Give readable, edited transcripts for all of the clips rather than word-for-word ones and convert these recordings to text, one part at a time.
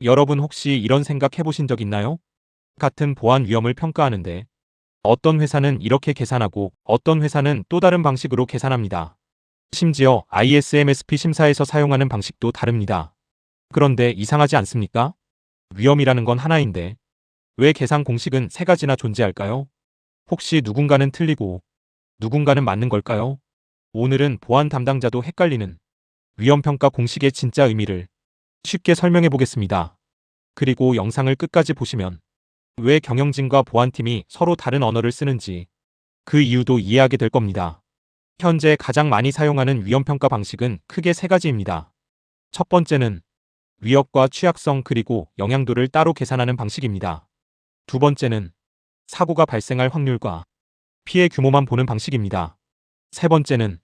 여러분 혹시 이런 생각 해보신 적 있나요? 같은 보안 위험을 평가하는데 어떤 회사는 이렇게 계산하고 어떤 회사는 또 다른 방식으로 계산합니다. 심지어 ISMSP 심사에서 사용하는 방식도 다릅니다. 그런데 이상하지 않습니까? 위험이라는 건 하나인데 왜 계산 공식은 세 가지나 존재할까요? 혹시 누군가는 틀리고 누군가는 맞는 걸까요? 오늘은 보안 담당자도 헷갈리는 위험평가 공식의 진짜 의미를 쉽게 설명해 보겠습니다. 그리고 영상을 끝까지 보시면 왜 경영진과 보안팀이 서로 다른 언어를 쓰는지 그 이유도 이해하게 될 겁니다. 현재 가장 많이 사용하는 위험평가 방식은 크게 세 가지입니다. 첫 번째는 위협과 취약성 그리고 영향도를 따로 계산하는 방식입니다. 두 번째는 사고가 발생할 확률과 피해 규모만 보는 방식입니다. 세 번째는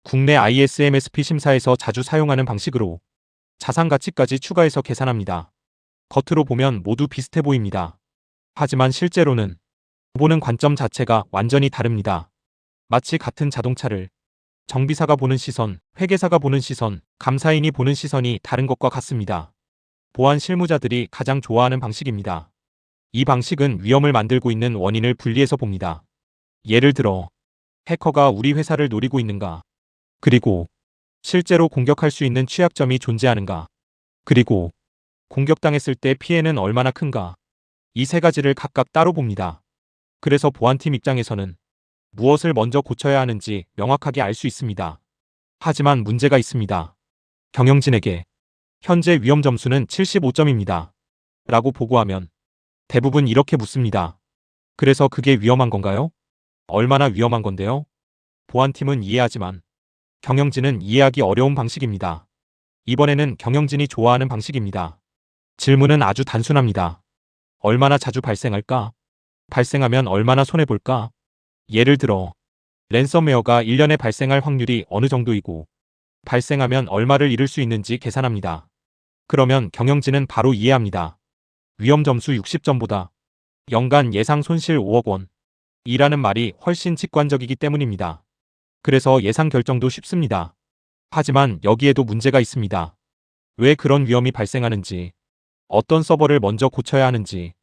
국내 ISMSP 심사에서 자주 사용하는 방식으로 자산 가치까지 추가해서 계산합니다. 겉으로 보면 모두 비슷해 보입니다. 하지만 실제로는 보는 관점 자체가 완전히 다릅니다. 마치 같은 자동차를 정비사가 보는 시선, 회계사가 보는 시선, 감사인이 보는 시선이 다른 것과 같습니다. 보안 실무자들이 가장 좋아하는 방식입니다. 이 방식은 위험을 만들고 있는 원인을 분리해서 봅니다. 예를 들어, 해커가 우리 회사를 노리고 있는가? 그리고 실제로 공격할 수 있는 취약점이 존재하는가? 그리고 공격당했을 때 피해는 얼마나 큰가? 이 세 가지를 각각 따로 봅니다. 그래서 보안팀 입장에서는 무엇을 먼저 고쳐야 하는지 명확하게 알 수 있습니다. 하지만 문제가 있습니다. 경영진에게 현재 위험 점수는 75점입니다. 라고 보고하면 대부분 이렇게 묻습니다. 그래서 그게 위험한 건가요? 얼마나 위험한 건데요? 보안팀은 이해하지만 경영진은 이해하기 어려운 방식입니다. 이번에는 경영진이 좋아하는 방식입니다. 질문은 아주 단순합니다. 얼마나 자주 발생할까? 발생하면 얼마나 손해볼까? 예를 들어, 랜섬웨어가 1년에 발생할 확률이 어느 정도이고, 발생하면 얼마를 잃을 수 있는지 계산합니다. 그러면 경영진은 바로 이해합니다. 위험 점수 60점보다 연간 예상 손실 5억 원 이라는 말이 훨씬 직관적이기 때문입니다. 그래서 예상 결정도 쉽습니다. 하지만 여기에도 문제가 있습니다. 왜 그런 위험이 발생하는지, 어떤 서버를 먼저 고쳐야 하는지,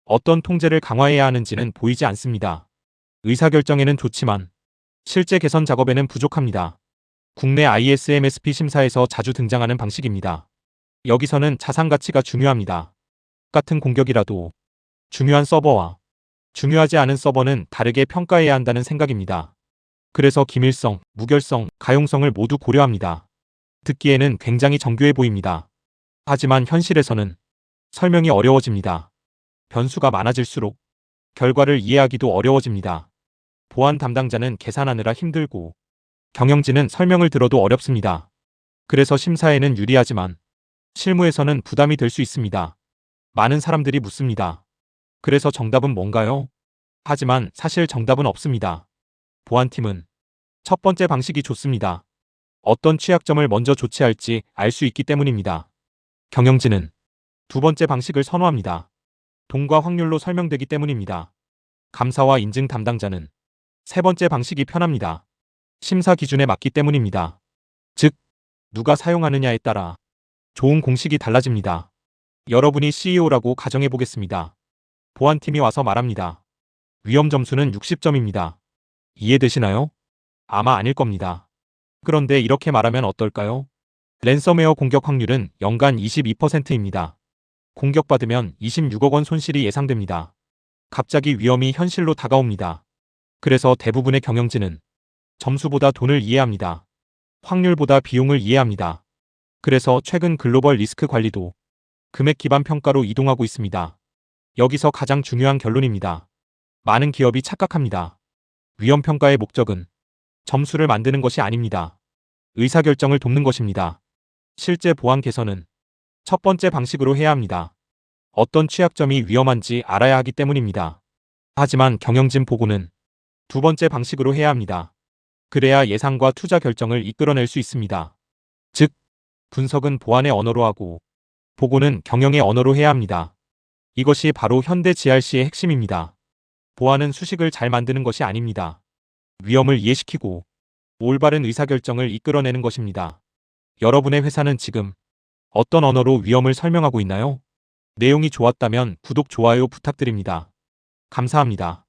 어떤 통제를 강화해야 하는지는 보이지 않습니다. 의사결정에는 좋지만 실제 개선 작업에는 부족합니다. 국내 ISMSP 심사에서 자주 등장하는 방식입니다. 여기서는 자산 가치가 중요합니다. 같은 공격이라도 중요한 서버와 중요하지 않은 서버는 다르게 평가해야 한다는 생각입니다. 그래서 기밀성, 무결성, 가용성을 모두 고려합니다. 듣기에는 굉장히 정교해 보입니다. 하지만 현실에서는 설명이 어려워집니다. 변수가 많아질수록 결과를 이해하기도 어려워집니다. 보안 담당자는 계산하느라 힘들고 경영진은 설명을 들어도 어렵습니다. 그래서 심사에는 유리하지만 실무에서는 부담이 될 수 있습니다. 많은 사람들이 묻습니다. 그래서 정답은 뭔가요? 하지만 사실 정답은 없습니다. 보안팀은 첫 번째 방식이 좋습니다. 어떤 취약점을 먼저 조치할지 알 수 있기 때문입니다. 경영진은 두 번째 방식을 선호합니다. 돈과 확률로 설명되기 때문입니다. 감사와 인증 담당자는 세 번째 방식이 편합니다. 심사 기준에 맞기 때문입니다. 즉, 누가 사용하느냐에 따라 좋은 공식이 달라집니다. 여러분이 CEO라고 가정해 보겠습니다. 보안팀이 와서 말합니다. 위험 점수는 60점입니다. 이해되시나요? 아마 아닐 겁니다. 그런데 이렇게 말하면 어떨까요? 랜섬웨어 공격 확률은 연간 22%입니다. 공격받으면 26억 원 손실이 예상됩니다. 갑자기 위험이 현실로 다가옵니다. 그래서 대부분의 경영진은 점수보다 돈을 이해합니다. 확률보다 비용을 이해합니다. 그래서 최근 글로벌 리스크 관리도 금액 기반 평가로 이동하고 있습니다. 여기서 가장 중요한 결론입니다. 많은 기업이 착각합니다. 위험 평가의 목적은 점수를 만드는 것이 아닙니다. 의사결정을 돕는 것입니다. 실제 보안 개선은 첫 번째 방식으로 해야 합니다. 어떤 취약점이 위험한지 알아야 하기 때문입니다. 하지만 경영진 보고는 두 번째 방식으로 해야 합니다. 그래야 예상과 투자 결정을 이끌어낼 수 있습니다. 즉, 분석은 보안의 언어로 하고 보고는 경영의 언어로 해야 합니다. 이것이 바로 현대 GRC의 핵심입니다. 보안은 수식을 잘 만드는 것이 아닙니다. 위험을 이해시키고 올바른 의사결정을 이끌어내는 것입니다. 여러분의 회사는 지금 어떤 언어로 위험을 설명하고 있나요? 내용이 좋았다면 구독, 좋아요 부탁드립니다. 감사합니다.